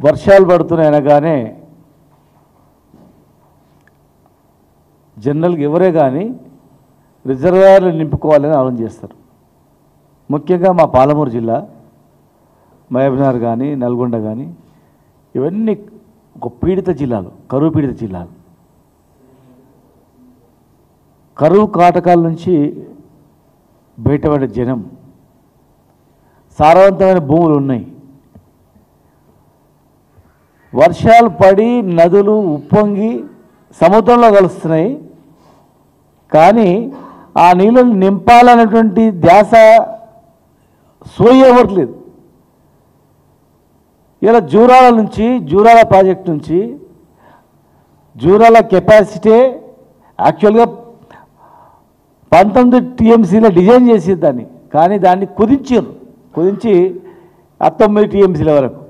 వర్షాలు పడుతున్నాయి అనగానే జనరల్గా ఎవరే కానీ రిజర్వాయర్లు నింపుకోవాలని ఆలోచన చేస్తారు. ముఖ్యంగా మా పాలమూరు జిల్లా, మహబూబ్నగర్ కానీ, నల్గొండ కానీ ఇవన్నీ ఒక పీడిత జిల్లాలు, కరువు పీడిత జిల్లాలు. కరువు కాటకాల నుంచి బయటపడే జనం, సారవంతమైన భూములు ఉన్నాయి. వర్షాలు పడి నదులు ఉప్పొంగి సముద్రంలో కలుస్తున్నాయి, కానీ ఆ నీళ్ళని నింపాలనేటువంటి ధ్యాస సోయవట్లేదు. ఇలా జూరాల ప్రాజెక్ట్ నుంచి జూరాల కెపాసిటీ యాక్చువల్గా 19 టీఎంసీలో డిజైన్ చేసేది దాన్ని, కానీ దాన్ని కుదించి 9 టీఎంసీల వరకు.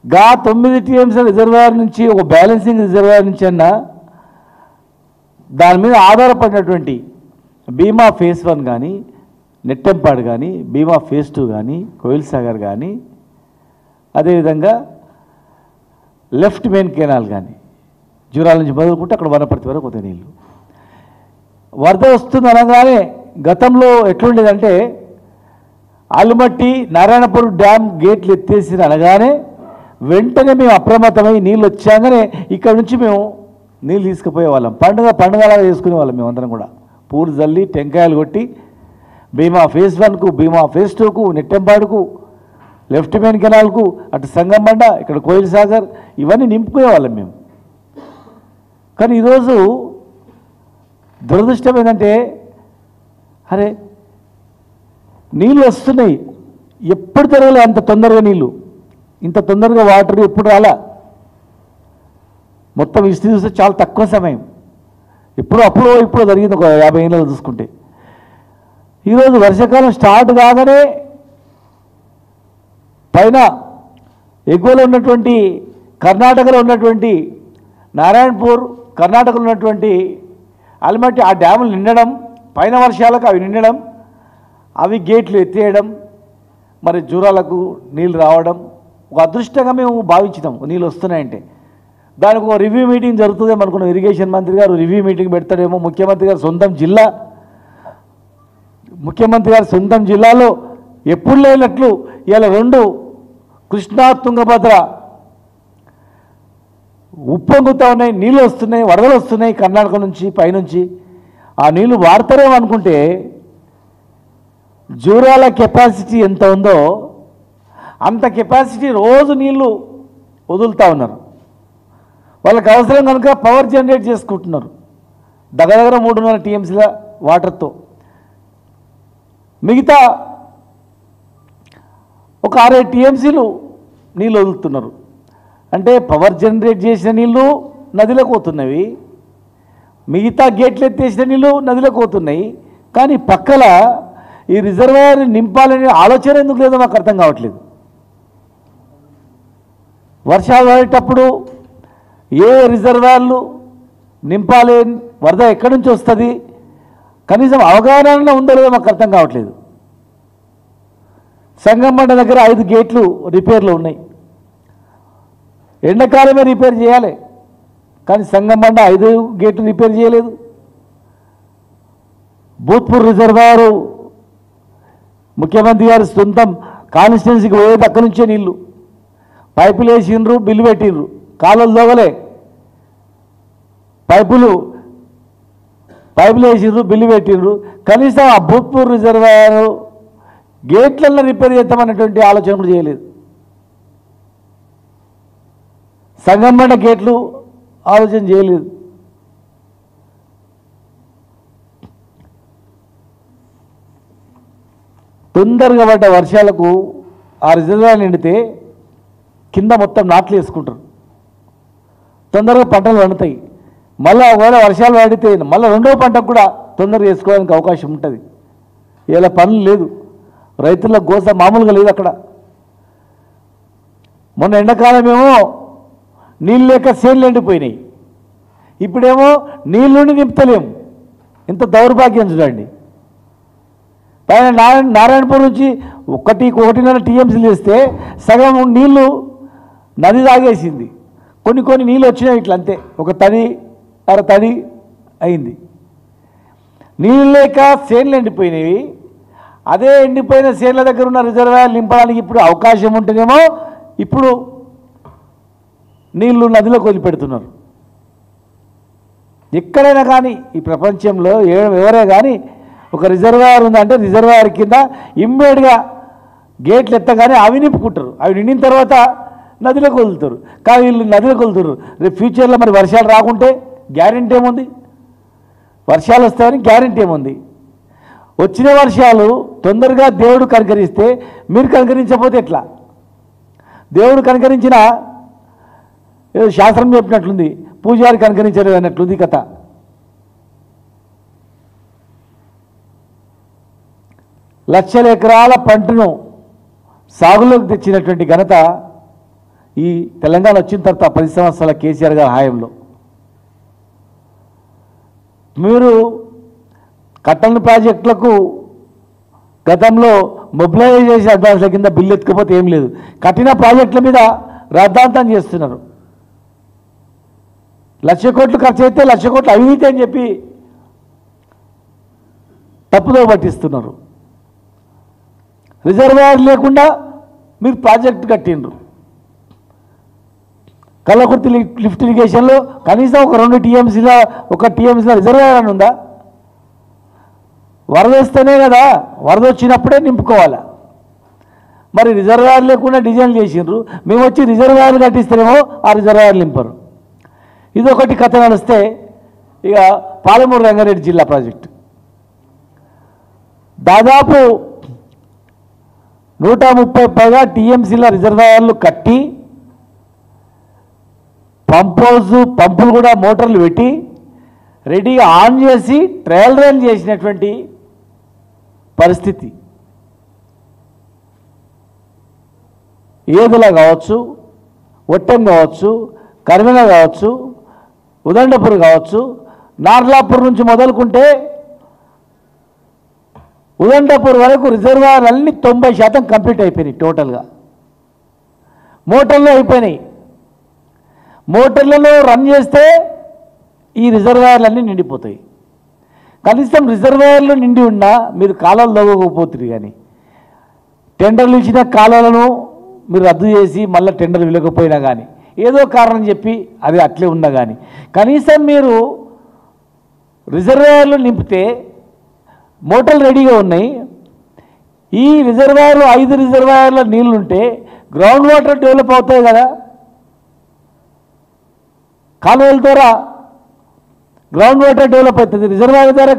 9 టీఎంసీల రిజర్వాయర్ నుంచి ఒక బ్యాలెన్సింగ్ రిజర్వాయర్ నుంచి అన్నా దాని మీద ఆధారపడినటువంటి భీమా ఫేజ్ 1 కానీ, నెట్టెంపాడు కానీ, భీమా ఫేజ్ 2 కానీ, కోయిల్ సాగర్ కానీ, అదేవిధంగా లెఫ్ట్ మెయిన్ కెనాల్ కానీ జూరాల నుంచి మొదలుకుంటే అక్కడ వనపర్తి వరకు పోతాయి నీళ్ళు. వరద వస్తుంది అనగానే గతంలో ఎట్లుండేదంటే ఆలుమట్టి నారాయణపూర్ డ్యామ్ గేట్లు ఎత్తేసి అనగానే వెంటనే మేము అప్రమత్తమై నీళ్ళు వచ్చాగానే ఇక్కడ నుంచి మేము నీళ్ళు తీసుకుపోయేవాళ్ళం. పండుగలాగా చేసుకునే వాళ్ళం మేమందరం కూడా. పూలు జల్లి టెంకాయలు కొట్టి భీమా ఫేజ్ 1కు, భీమా ఫేజ్ 2కు, నెట్టెంపాడుకు, లెఫ్ట్ మెయిన్ కెనాల్కు, అటు సంగంబండ, ఇక్కడ కోయిల్ సాగర్ ఇవన్నీ నింపుకునేవాళ్ళం మేము. కానీ ఈరోజు దురదృష్టం ఏంటంటే, అరే నీళ్ళు వస్తున్నాయి, ఎప్పుడు తిరగలే అంత తొందరగా నీళ్ళు, ఇంత తొందరగా వాటర్ ఎప్పుడు రాలా. మొత్తం ఇస్తే చూస్తే చాలా తక్కువ సమయం, ఇప్పుడు జరిగింది ఒక 50 ఏళ్ళలో చూసుకుంటే. ఈరోజు వర్షాకాలం స్టార్ట్ కాగానే పైన ఎగువలో ఉన్నటువంటి కర్ణాటకలో ఉన్నటువంటి నారాయణపూర్, కర్ణాటకలో ఉన్నటువంటి ఆల్మట్టి ఆ డ్యాములు నిండడం, పైన వర్షాలకు అవి నిండడం, అవి గేట్లు ఎత్తేయడం, మరి జూరాలకు నీళ్ళు రావడం ఒక అదృష్టంగా మేము భావించినాం. నీళ్ళు వస్తున్నాయంటే దానికి ఒక రివ్యూ మీటింగ్ జరుగుతుందేమో అనుకున్నాం. ఇరిగేషన్ మంత్రి గారు రివ్యూ మీటింగ్ పెడతాడేమో. ముఖ్యమంత్రి గారు సొంతం జిల్లాలో ఎప్పుడు లేనట్లు ఇలా 2 కృష్ణా తుంగభద్ర ఉప్పొంగుతూ ఉన్నాయి, నీళ్ళు వస్తున్నాయి, వరదలు వస్తున్నాయి కర్ణాటక నుంచి పైనుంచి. ఆ నీళ్ళు వాడతారేమో అనుకుంటే జూరాల కెపాసిటీ ఎంత ఉందో అంత కెపాసిటీ రోజు నీళ్ళు వదులుతూ ఉన్నారు. వాళ్ళకి అవసరం కనుక పవర్ జనరేట్ చేసుకుంటున్నారు దగ్గర 3.5 టీఎంసీల వాటర్తో. మిగతా ఒక 6 టీఎంసీలు నీళ్ళు వదులుతున్నారు. అంటే పవర్ జనరేట్ చేసిన నీళ్ళు నదిలోకి పోతున్నవి, మిగతా గేట్లు ఎత్తేసిన నీళ్ళు నదిలోకి పోతున్నాయి. కానీ పక్కల ఈ రిజర్వాయర్ నింపాలనే ఆలోచన ఎందుకు లేదో మాకు అర్థం కావట్లేదు. వర్షాలు పడేటప్పుడు ఏ రిజర్వాయర్లు నింపాలి, వరద ఎక్కడి నుంచి వస్తుంది, కనీసం అవగాహన ఉందో లేదో మాకు అర్థం కావట్లేదు. సంగంబండ దగ్గర 5 గేట్లు రిపేర్లు ఉన్నాయి. ఎండాకాలమే రిపేర్ చేయాలి, కానీ సంగంబండ 5 గేట్లు రిపేర్ చేయలేదు. భూత్పూర్ రిజర్వాయరు ముఖ్యమంత్రి గారు సొంతం కాన్స్టిట్యున్సీకి పోయేది అక్కడి నుంచే నీళ్ళు. పైపులు వేసిండ్రు, బిల్లు పెట్టిండ్రు, కాలువలు దోగలే. పైపులు వేసిండ్రు, బిల్లు పెట్టిండ్రు. కనీసం ఆ భూత్పూర్ రిజర్వాయరు గేట్లలో రిపేర్ చేద్దామన్నటువంటి ఆలోచన కూడా చేయలేదు. సంగంబండ గేట్లు ఆలోచన చేయలేదు. తొందరగా పడ్డ వర్షాలకు ఆ రిజర్వాయర్ నిండితే కింద మొత్తం నాట్లు వేసుకుంటారు, తొందరగా పంటలు పండుతాయి. మళ్ళీ ఒకవేళ వర్షాలు పడితే మళ్ళీ 2వ పంటకు కూడా తొందరగా వేసుకోవడానికి అవకాశం ఉంటుంది. ఇలా పనులు లేదు, రైతుల గోస మామూలుగా లేదు అక్కడ. మొన్న ఎండాకాలమేమో నీళ్ళు లేక సేన్లు ఎండిపోయినాయి, ఇప్పుడేమో నీళ్ళుండి నింపుతలేము. ఎంత దౌర్భాగ్యం చూడండి. పైన నారాయణపూర్ నుంచి ఒకటిన్నర టీఎంసీలు చేస్తే సగం నీళ్లు నది తాగేసింది. కొన్ని నీళ్ళు వచ్చినాయి ఇట్లా అంతే, ఒక తడి అర తడి అయింది. నీళ్ళు లేక చేన్లు ఎండిపోయినవి. అదే ఎండిపోయిన చేన్ల దగ్గర ఉన్న రిజర్వాయర్ నింపడానికి ఇప్పుడు అవకాశం ఉంటేనేమో ఇప్పుడు నీళ్లు నదిలోకి వదిలిపెడుతున్నారు. ఎక్కడైనా కానీ ఈ ప్రపంచంలో ఎవరే కానీ ఒక రిజర్వాయర్ ఉందంటే రిజర్వాయర్ కింద ఇమ్మీడియట్గా గేట్లు ఎత్తగానే అవి నింపుకుంటారు. అవి నిండిన తర్వాత నదిలోకి వదులుతారు. కానీ వీళ్ళు నదిలోకి వదులుతారు. రేపు ఫ్యూచర్లో మరి వర్షాలు రాకుంటే గ్యారెంటీ ఏముంది? వర్షాలు వస్తాయని గ్యారెంటీ ఏముంది? వచ్చిన వర్షాలు తొందరగా దేవుడు కనికరిస్తే మీరు కనికరించకపోతే ఎట్లా? దేవుడు కనికరించిన ఏదో శాస్త్రం చెప్పినట్లుంది, పూజారి కనికరించలేదు అన్నట్లుంది కథ. లక్షల ఎకరాల పంటను సాగులోకి తెచ్చినటువంటి ఘనత ఈ తెలంగాణ వచ్చిన తర్వాత 10 సంవత్సరాల కేసీఆర్ గారి హాయంలో. మీరు కట్టని ప్రాజెక్టులకు గతంలో మొబిలైజేషన్ అడ్వాన్స్ల కింద బిల్లు ఎత్తుకపోతే ఏం లేదు, కట్టిన ప్రాజెక్టుల మీద రాద్ధాంతం చేస్తున్నారు. 1,00,000 కోట్లు ఖర్చు అయితే 1,00,000 కోట్లు అవినీతి అని చెప్పి తప్పుదో పట్టిస్తున్నారు. రిజర్వాయర్ లేకుండా మీరు ప్రాజెక్టు కట్టిండ్రు. కల్లకుర్తి లిఫ్ట్ ఇరిగేషన్లో కనీసం ఒక 2 టీఎంసీల 1 టీఎంసీల రిజర్వాయర్ అని ఉందా? వరద వస్తేనే కదా, వరద వచ్చినప్పుడే నింపుకోవాలి. మరి రిజర్వాయర్ లేకుండా డిజైన్ చేసిండ్రు. మేము వచ్చి రిజర్వాయర్ కట్టిస్తేనేమో ఆ రిజర్వాయర్ నింపరు. ఇదొకటి కథ నడిస్తే ఇక పాలమూరు రంగారెడ్డి జిల్లా ప్రాజెక్టు దాదాపు 130 పైగా టీఎంసీల రిజర్వాయర్లు కట్టి పంపులు కూడా మోటార్లు పెట్టి రెడీగా ఆన్ చేసి ట్రయల్ రన్ చేసినటువంటి పరిస్థితి. ఏదులా కావచ్చు, ఒట్టెం కావచ్చు, కర్మిన కావచ్చు, ఉదండపూర్ కావచ్చు, నార్లాపూర్ నుంచి మొదలుకుంటే ఉదండపూర్ వరకు రిజర్వాయర్ అన్ని 90% కంప్లీట్ అయిపోయినాయి. టోటల్గా మోటార్లు అయిపోయినాయి. మోటార్లలో రన్ చేస్తే ఈ రిజర్వాయర్లన్నీ నిండిపోతాయి. కనీసం రిజర్వాయర్లు నిండి ఉన్నా మీరు కాలువలు తవ్వకపోతుంది. కానీ టెండర్లు ఇచ్చిన కాలువలను మీరు రద్దు చేసి మళ్ళీ టెండర్లు వెళ్ళకపోయినా కానీ ఏదో కారణం చెప్పి అది అట్లే ఉన్నా కానీ కనీసం మీరు రిజర్వాయర్లు నింపితే మోటార్లు రెడీగా ఉన్నాయి. ఈ రిజర్వాయర్లు 5 రిజర్వాయర్ల నీళ్లుంటే గ్రౌండ్ వాటర్ డెవలప్ అవుతాయి కదా. కాలువల ద్వారా గ్రౌండ్ వాటర్ డెవలప్ అవుతుంది, రిజర్వాయర్ ద్వారా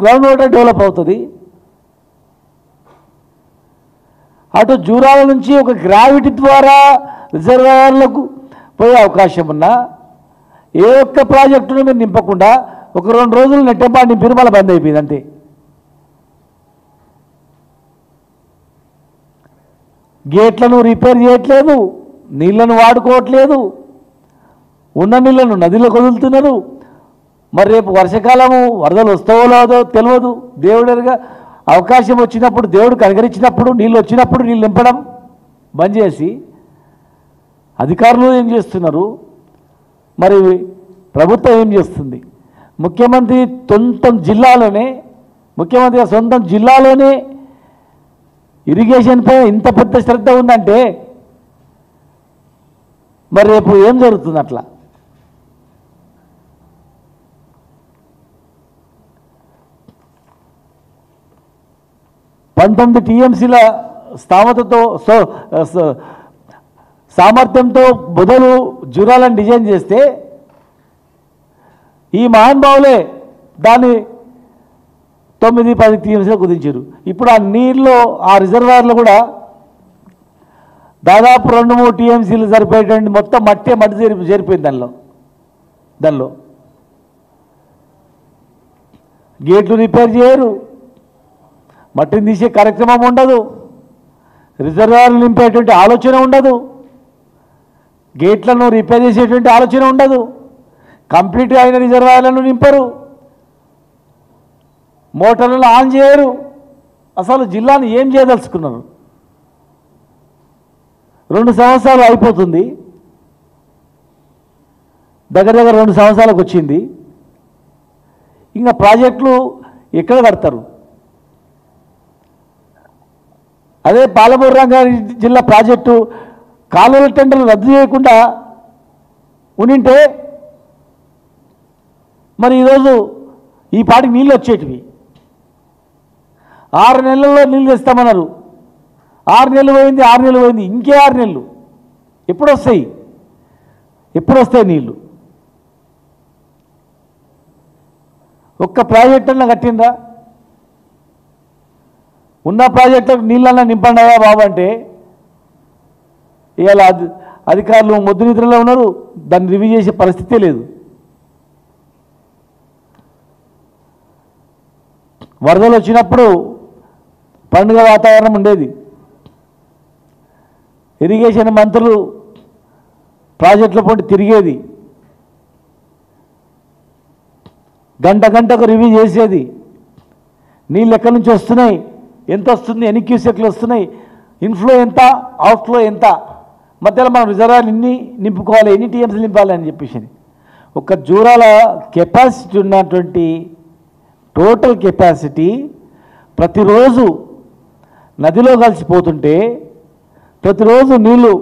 గ్రౌండ్ వాటర్ డెవలప్ అవుతుంది. అటు జూరాల నుంచి ఒక గ్రావిటీ ద్వారా రిజర్వాయర్లకు పోయే అవకాశం ఉన్నా ఏ ఒక్క ప్రాజెక్టును మీరు నింపకుండా ఒక 2 రోజులు నెట్టెంపాటు నింపిరు, మళ్ళీ బంద్ అయిపోయింది అంతే. గేట్లను రిపేర్ చేయట్లేదు, నీళ్లను వాడుకోవట్లేదు, ఉన్న నీళ్లను నదిలోకి వదులుతున్నారు. మరి రేపు వర్షాకాలము వరదలు వస్తావో లేదో తెలియదు. దేవుడిగా అవకాశం వచ్చినప్పుడు, దేవుడు కనికరించినప్పుడు, నీళ్ళు వచ్చినప్పుడు నీళ్ళు నింపడం బంద్ చేసి అధికారులు ఏం చేస్తున్నారు, మరి ప్రభుత్వం ఏం చేస్తుంది? ముఖ్యమంత్రి సొంతం జిల్లాలోనే ఇరిగేషన్ పై ఇంత పెద్ద శ్రద్ధ ఉందంటే మరి రేపు ఏం జరుగుతుంది? అట్లా పంతొమ్మిది టీఎంసీల స్థామతతో సామర్థ్యంతో బదులు జూరాలను డిజైన్ చేస్తే ఈ మహానుభావులే దాన్ని 9-10 టీఎంసీలో కుదించారు. ఇప్పుడు ఆ నీళ్ళలో ఆ రిజర్వాయర్లో కూడా దాదాపు 2-3 టీఎంసీలు సరిపోయేటువంటి మొత్తం మట్టి చేరిపోయింది. దానిలో గేట్లు రిపేర్ చేయరు, మట్టిని తీసే కార్యక్రమం ఉండదు, రిజర్వాయర్లు నింపేటువంటి ఆలోచన ఉండదు, గేట్లను రిపేర్ చేసేటువంటి ఆలోచన ఉండదు, కంప్లీట్గా అయిన రిజర్వాయర్లను నింపరు, మోటార్లను ఆన్ చేయరు. అసలు జిల్లాను ఏం చేయదలుచుకున్నారు? 2 సంవత్సరాలు అయిపోతుంది, దగ్గర 2 సంవత్సరాలకు వచ్చింది. ఇంకా ప్రాజెక్టులు ఎక్కడ కడతారు? అదే పాలమూరు రంగారెడ్డి జిల్లా ప్రాజెక్టు కాలువల టెండర్లు రద్దు చేయకుండా ఉనింటే మరి ఈరోజు ఈ పాటికి నీళ్ళు వచ్చేటివి. 6 నెలల్లో నీళ్ళు తెస్తామన్నారు. 6 నెలలు పోయింది, 6 నెలలు పోయింది, ఇంకే 6 నెలలు. ఎప్పుడు వస్తాయి నీళ్ళు? ఒక్క ప్రాజెక్ట్ అన్నా కట్టిందా? ఉన్న ప్రాజెక్టులకు నీళ్ళన్నా నింపండాయా బాబు అంటే ఇవాళ అధికారులు మొద్దు నిద్రలో ఉన్నారు, దాన్ని రివ్యూ చేసే పరిస్థితే లేదు. వరదలు వచ్చినప్పుడు పండుగ వాతావరణం ఉండేది. ఇరిగేషన్ మంత్రులు ప్రాజెక్టుల పొంటి తిరిగేది, గంటకు రివ్యూ చేసేది. నీళ్ళు ఎక్కడి నుంచి వస్తున్నాయి, ఎంత వస్తుంది, ఎన్ని క్యూసెక్లు వస్తున్నాయి, ఇన్ఫ్లో ఎంత, అవుట్ఫ్లో ఎంత, మధ్యలో మనం రిజర్వాయర్లు ఇన్ని నింపుకోవాలి, ఎన్ని టీఎంసీలు నింపాలి అని చెప్పేసి. ఒక జూరాల కెపాసిటీ ఉన్నటువంటి టోటల్ కెపాసిటీ ప్రతిరోజు నదిలో కలిసిపోతుంటే, ప్రతిరోజు నీళ్ళు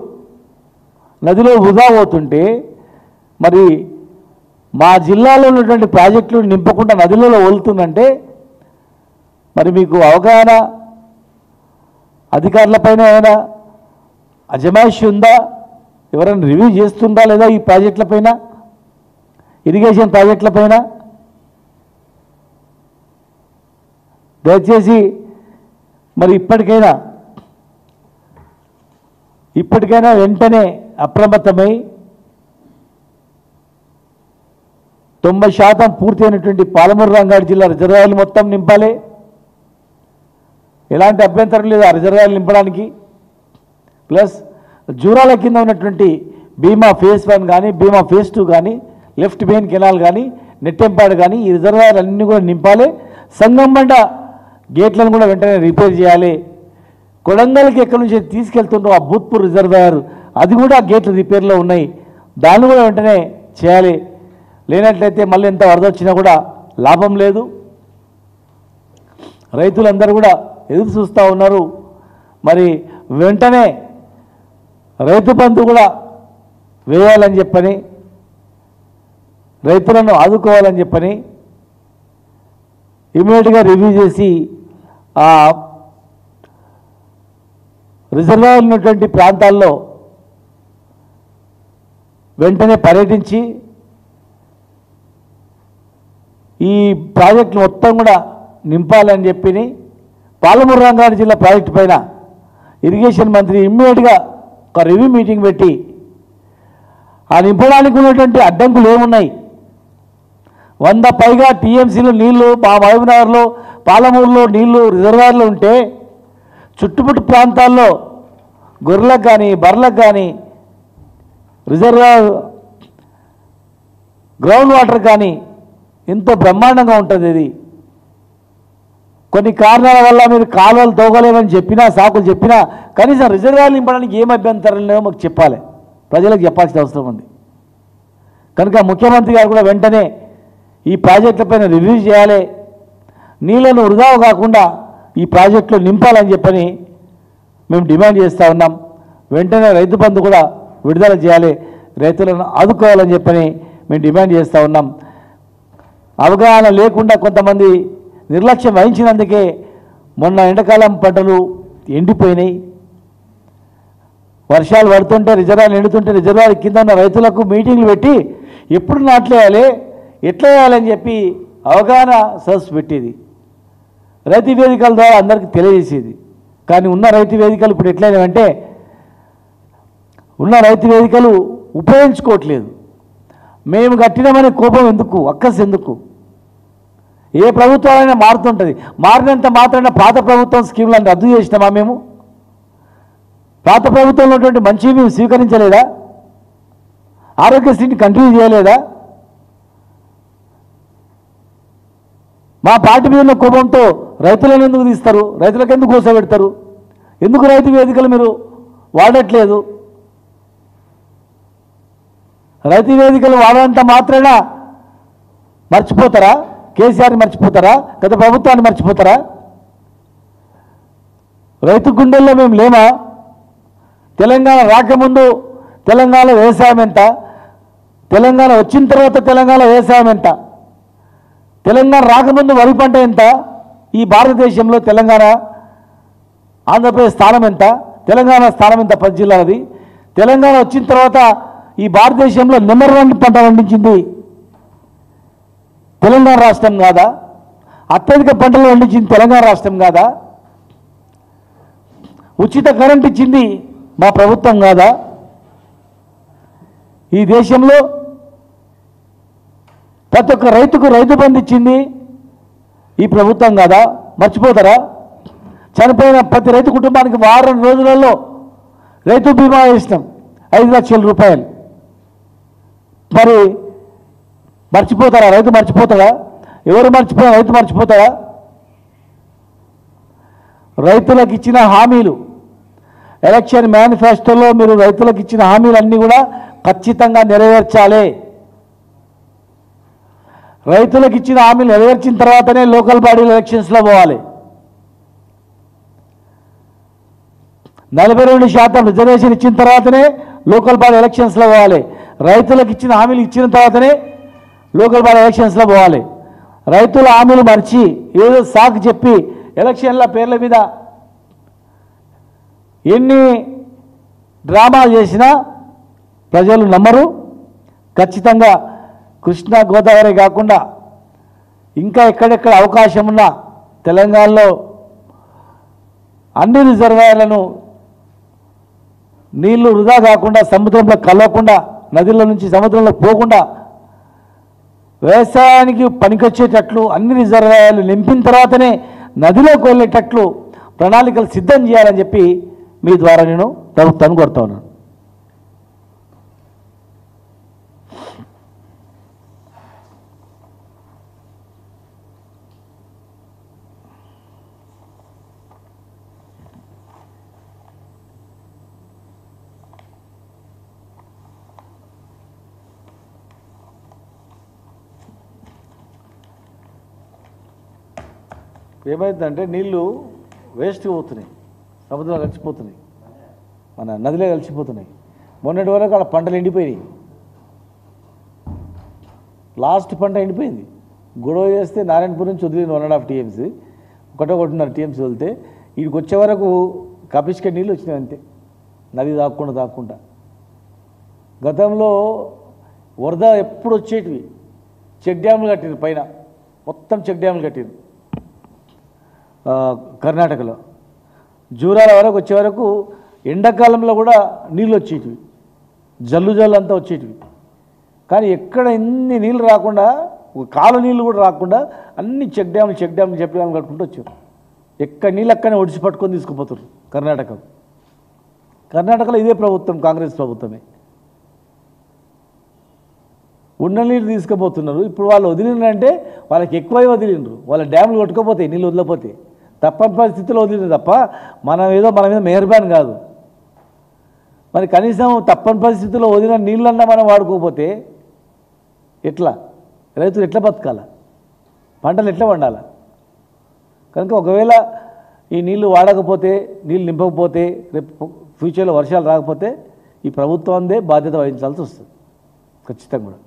నదిలో వృధా అవుతుంటే, మరి మా జిల్లాలో ఉన్నటువంటి ప్రాజెక్టులు నింపకుండా నదిలో వదులుతుందంటే మరి మీకు అవగాహన అధికారులపైన ఏమైనా అజమాయిషి ఉందా? ఎవరైనా రివ్యూ చేస్తుందా లేదా ఈ ప్రాజెక్టులపైన, ఇరిగేషన్ ప్రాజెక్టులపైన? దయచేసి మరి ఇప్పటికైనా వెంటనే అప్రమత్తమై 90% పూర్తయినటువంటి పాలమూరు రంగారెడ్డి జిల్లా రిజర్వాయర్లు మొత్తం నింపాలి. ఎలాంటి అభ్యంతరం లేదు ఆ రిజర్వాయర్లు నింపడానికి. ప్లస్ జూరాల కింద ఉన్నటువంటి భీమా ఫేజ్ 1 కానీ, భీమా ఫేజ్ 2 కానీ, లెఫ్ట్ మెయిన్ కెనాల్ కానీ, నెట్టెంపాడు కానీ ఈ రిజర్వాయర్లు అన్నీ కూడా నింపాలి. సంగంబండ గేట్లను కూడా వెంటనే రిపేర్ చేయాలి. కొడంగల్కి ఎక్కడి నుంచి తీసుకెళ్తుండ్రో ఆ భూత్పూర్ రిజర్వాయర్ అది కూడా గేట్లు రిపేర్లో ఉన్నాయి, దాన్ని కూడా వెంటనే చేయాలి. లేనట్లయితే మళ్ళీ ఎంత వరద వచ్చినా కూడా లాభం లేదు. రైతులందరూ కూడా ఎదురు చూస్తూ ఉన్నారు. మరి వెంటనే రైతు బంధు కూడా వేయాలని చెప్పని, రైతులను ఆదుకోవాలని చెప్పని ఇమీడియట్గా రివ్యూ చేసి ఆ రిజర్వాయర్ ఉన్నటువంటి ప్రాంతాల్లో వెంటనే పర్యటించి ఈ ప్రాజెక్టులు మొత్తం కూడా నింపాలని చెప్పి పాలమూరు రంగారెడ్డి జిల్లా ప్రాజెక్టు పైన ఇరిగేషన్ మంత్రి ఇమ్మీడియట్గా ఒక రివ్యూ మీటింగ్ పెట్టి ఆ నింపడానికి ఉన్నటువంటి అడ్డంకులు ఏమున్నాయి, 100 పైగా టీఎంసీలు నీళ్లు మా మహబూబ్నగర్లో పాలమూరులో నీళ్లు రిజర్వాయర్లు ఉంటే చుట్టుముట్టు ప్రాంతాల్లో గొర్రెలకు కానీ బర్రెలకు కానీ రిజర్వాయర్ గ్రౌండ్ వాటర్ కానీ ఎంతో బ్రహ్మాండంగా ఉంటుంది. ఇది కొన్ని కారణాల వల్ల మీరు కాలువలు తోగలేమని చెప్పినా, సాకులు చెప్పినా కనీసం రిజర్వాయర్లు నింపడానికి ఏం అభ్యంతరం లేవో మాకు చెప్పాలి, ప్రజలకు చెప్పాల్సిన అవసరం ఉంది. కనుక ముఖ్యమంత్రి గారు కూడా వెంటనే ఈ ప్రాజెక్టులపైన రివ్యూ చేయాలి, నీళ్లను వృధా కాకుండా ఈ ప్రాజెక్టులు నింపాలని చెప్పని మేము డిమాండ్ చేస్తూ ఉన్నాం. వెంటనే రైతు బంధు కూడా విడుదల చేయాలి, రైతులను ఆదుకోవాలని చెప్పని మేము డిమాండ్ చేస్తూ ఉన్నాం. అవగాహన లేకుండా కొంతమంది నిర్లక్ష్యం వహించినందుకే మొన్న ఎండాకాలం పంటలు ఎండిపోయినాయి. వర్షాలు పడుతుంటే రిజర్వాయర్లు ఎండుతుంటే రిజర్వాయర్ కింద ఉన్న రైతులకు మీటింగ్లు పెట్టి ఎప్పుడు నాట్లేయాలి, ఎట్లా వేయాలని చెప్పి అవగాహన సదస్సు పెట్టేది, రైతు వేదికల ద్వారా అందరికీ తెలియజేసేది. కానీ ఉన్న రైతు వేదికలు ఇప్పుడు ఎట్లయినాయంటే ఉన్న రైతు వేదికలు ఉపయోగించుకోవట్లేదు. మేము కట్టినామనే కోపం ఎందుకు, అక్కస్ ఎందుకు? ఏ ప్రభుత్వాలైనా మారుతుంటుంది, మారినంత మాత్రాన పాత ప్రభుత్వం స్కీములను రద్దు చేసినామా? మేము పాత ప్రభుత్వంలో ఉన్నటువంటి మంచి మేము స్వీకరించలేదా? ఆరోగ్యశ్రీని కంటిన్యూ చేయలేదా? మా పార్టీ మీద ఉన్న కోపంతో రైతులను ఎందుకు తీస్తారు, రైతులకు ఎందుకు కూర్చోబెడతారు, ఎందుకు రైతు వేదికలు మీరు వాడట్లేదు? రైతు వేదికలు వాడంత మాత్రాన మర్చిపోతారా? కేసీఆర్ని మర్చిపోతారా? గత ప్రభుత్వాన్ని మర్చిపోతారా? రైతు గుండెల్లో మేము లేమా? తెలంగాణ రాకముందు తెలంగాణ వ్యవసాయం ఎంత, తెలంగాణ వచ్చిన తర్వాత తెలంగాణ వ్యవసాయం ఎంత, తెలంగాణ రాకముందు వరి పంట ఎంత, ఈ భారతదేశంలో తెలంగాణ ఆంధ్రప్రదేశ్ స్థానం ఎంత, తెలంగాణ స్థానం ఎంత 10 జిల్లాలది, తెలంగాణ వచ్చిన తర్వాత ఈ భారతదేశంలో నెంబర్ 1 పంట పండించింది తెలంగాణ రాష్ట్రం కాదా? అత్యధిక పంటలు పండించింది తెలంగాణ రాష్ట్రం కాదా? ఉచిత కరెంట్ ఇచ్చింది మా ప్రభుత్వం కాదా? ఈ దేశంలో ప్రతి ఒక్క రైతుకు రైతు బంధు ఇచ్చింది ఈ ప్రభుత్వం కాదా? మర్చిపోతారా? చనిపోయిన ప్రతి రైతు కుటుంబానికి వారం రోజులలో రైతు బీమా ఇస్తాం 5 లక్షల రూపాయలు. మరి మర్చిపోతారా? రైతు మర్చిపోతాడా? ఎవరు మర్చిపోయినా రైతు మర్చిపోతాడా? రైతులకు ఇచ్చిన హామీలు, ఎలక్షన్ మేనిఫెస్టోలో మీరు రైతులకు ఇచ్చిన హామీలన్నీ కూడా ఖచ్చితంగా నెరవేర్చాలి. రైతులకు ఇచ్చిన హామీలు నెరవేర్చిన తర్వాతనే లోకల్ బాడీ ఎలక్షన్స్లో పోవాలి. 42% రిజర్వేషన్ ఇచ్చిన తర్వాతనే లోకల్ బాడీ ఎలక్షన్స్లో పోవాలి. రైతులకు ఇచ్చిన హామీలు ఇచ్చిన తర్వాతనే లోకల్ బాడీ ఎలక్షన్స్లో పోవాలి. రైతుల హామీలు మర్చి ఏదో సాకు చెప్పి ఎలక్షన్ల పేర్ల మీద ఎన్ని డ్రామాలు చేసినా ప్రజలు నమ్మరు. ఖచ్చితంగా కృష్ణా గోదావరి కాకుండా ఇంకా ఎక్కడెక్కడ అవకాశం ఉన్నా తెలంగాణలో అన్ని రిజర్వాయర్లను నీళ్లు వృధా కాకుండా, సముద్రంలో కలవకుండా, నదుల నుంచి సముద్రంలో పోకుండా వ్యవసాయానికి పనికొచ్చేటట్లు అన్ని రిజర్వాయర్లు నింపిన తర్వాతనే నదిలోకి వెళ్ళేటట్లు ప్రణాళికలు సిద్ధం చేయాలని చెప్పి మీ ద్వారా నేను ప్రభుత్వాన్ని కోరుతా ఉన్నాను. ఏమైందంటే నీళ్ళు వేస్ట్ పోతున్నాయి, సముద్రంలో కలిసిపోతున్నాయి, మన నదిలో కలిసిపోతున్నాయి. మొన్నటి వరకు అక్కడ పంటలు ఎండిపోయినాయి. లాస్ట్ పంట ఎండిపోయింది. గొడవ చేస్తే నారాయణపూర్ నుంచి వదిలిన 1.5 TMC, 1.5 TMC వదిలితే వీడికి వచ్చే వరకు కపిష్క నీళ్ళు వచ్చినాయి అంతే, నది దాక్కుండా. గతంలో వరద ఎప్పుడు వచ్చేటివి చెక్ డ్యాములు కట్టిరు, పైన మొత్తం చెక్ డ్యాములు కట్టిరు. కర్ణాటకలో జూరాల వరకు వచ్చే వరకు ఎండాకాలంలో కూడా నీళ్ళు వచ్చేటివి, జల్లు అంతా వచ్చేటివి. కానీ ఎక్కడ ఎన్ని నీళ్ళు రాకుండా, కాలు నీళ్ళు కూడా రాకుండా అన్ని చెక్ డ్యాములు కట్టుకుంటూ వచ్చారు. ఎక్కడ నీళ్ళు అక్కడనే ఒడిసి పట్టుకొని తీసుకుపోతారు కర్ణాటకలో ఇదే ప్రభుత్వం, కాంగ్రెస్ ప్రభుత్వమే. ఉన్న నీళ్ళు తీసుకుపోతున్నారు. ఇప్పుడు వాళ్ళు వదిలినంటే వాళ్ళకి ఎక్కువై వదిలిండ్రు. వాళ్ళ డ్యాములు కొట్టుకోపోతాయి నీళ్ళు వదిలిపోతే, తప్పని పరిస్థితుల్లో వదిలింది తప్ప మన మీద మెహర్బాన్ కాదు. మరి కనీసం తప్పని పరిస్థితుల్లో వదిలిన నీళ్ళన్నా మనం వాడుకోకపోతే ఎట్లా? రైతులు ఎట్లా బతకాల? పంటలు ఎట్లా పండాల? కనుక ఒకవేళ ఈ నీళ్లు వాడకపోతే, నీళ్ళు నింపకపోతే, రేపు ఫ్యూచర్లో వర్షాలు రాకపోతే ఈ ప్రభుత్వందే బాధ్యత వహించాల్సి వస్తుంది ఖచ్చితంగా కూడా.